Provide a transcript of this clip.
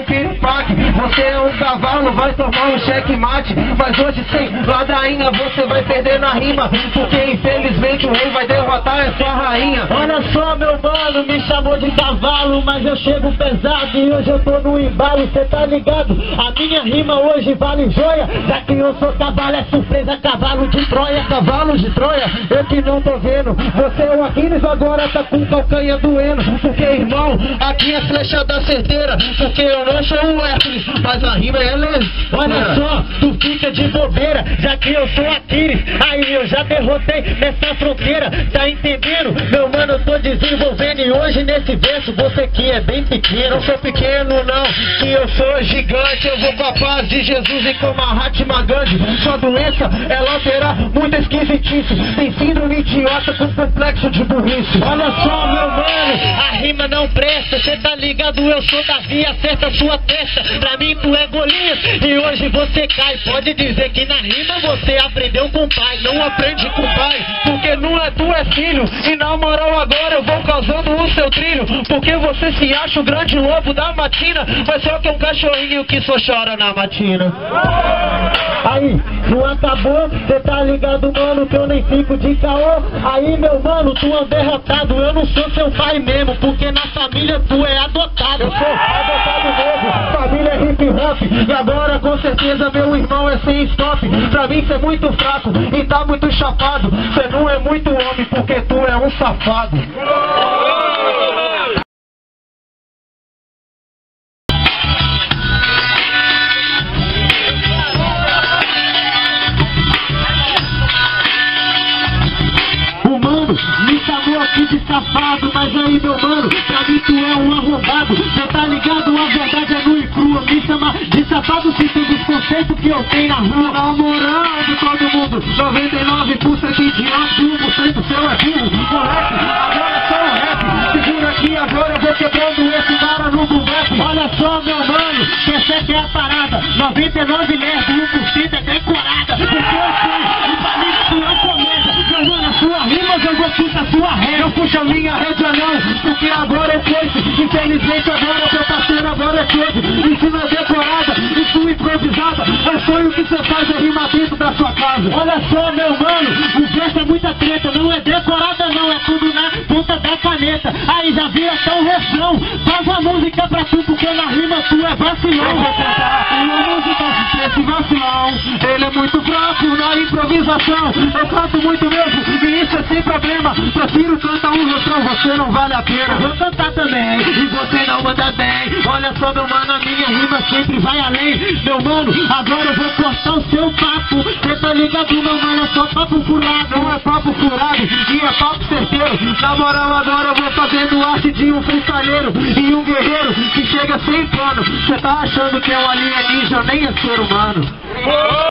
um piripaque. Você é um cavalo, vai tomar um checkmate. Mas hoje sem ladainha você vai perder na rima, porque infelizmente o rei vai derrotar a sua rainha. Olha só, meu mano, me chamou de cavalo, mas eu chego pesado e hoje eu tô no embalo, cê tá ligado? A minha rima hoje vale joia, já que eu sou cavalo, é surpresa, cavalo de Troia. Cavalo de Troia, eu que não tô vendo. Você é o Aquiles, agora tá com calcanha doendo. Porque, irmão, aqui é flechada certeira. Porque eu não sou o Hércules, mas a rima é leve. Olha só, tu fica de bobeira, já que eu sou Aquiles. Aí eu já derrotei nessa fronteira, tá entendendo? Meu mano, eu tô desenvolvendo e hoje nesse verso você que é bem pequeno. Não sou pequeno não, que eu sou gigante. Eu vou com a paz de Jesus e com a Mahatma Gandhi. Sua doença é lateral, muito esquisitice. Tem síndrome idiota com complexo de burrice. Olha só, meu mano, a rima não presta, cê tá ligado? Eu sou Davi, acerta sua testa. Pra mim tu é Golias e hoje você cai. Pode dizer que na rima você aprendeu com o pai. Não aprende com o pai, porque não é tu, é filho. E na moral agora eu vou causando o seu trilho, porque você se acha o grande lobo da matina, mas só que é um cachorrinho que só chora na matina. Aí, não acabou? Cê tá ligado, mano, que eu nem fico de caô. Aí, meu mano, tu é um derrotado. Eu não sou seu pai mesmo, porque na família tu é adotado. Eu sou adotado mesmo, família é hip hop. E agora com certeza meu irmão é sem stop. Pra mim cê é muito fraco e tá muito chapado. Cê não é muito homem, porque tu é um safado. Me chamou aqui de safado, mas aí, meu mano, pra mim tu é um arrombado. Cê tá ligado? A verdade é nua e crua. Me chama de safado se tem dos conceitos que eu tenho na rua. Na moral de todo mundo, 99% idiota, 1% seu é burro. Correto, agora é só o rap. Segura aqui, agora eu vou quebrando esse cara no boom bap. Olha só, meu mano, que essa que é a parada. 99 lerdo, 1% é decorada. Porque eu sei, e pra mim tu é comédia. Meu mano, a sua rima jogou puta sua ré. Eu puxo a minha rédea não, porque agora é coisa. Infelizmente agora meu parceiro agora é coisa. Isso não é decorada, isso é improvisada. É sonho que você faz é rima dentro da sua casa. Olha só, meu mano, o verso é muita treta. Não é decorada não, é tudo na ponta da caneta. Aí já vi até o refrão. Faz a música pra tu, porque na rima tu é vacilão. Eu vou cantar uma música desse vacilão. Ele é muito fraco na improvisação. Eu canto muito mesmo, e isso é sem problema. Prefiro cantar um refrão, você não vale a pena. Eu vou cantar também, E você não manda bem. Olha só, meu mano, a minha rima sempre vai além. meu mano, agora eu vou cortar o seu papo. Cê tá ligado, meu mano, é só papo furado. Não é papo furado, e é papo certeiro. Na moral agora eu vou fazendo arte de um freestyleiro e um guerreiro que chega sem pano. Cê tá achando que é um alienígena, nem é ser humano.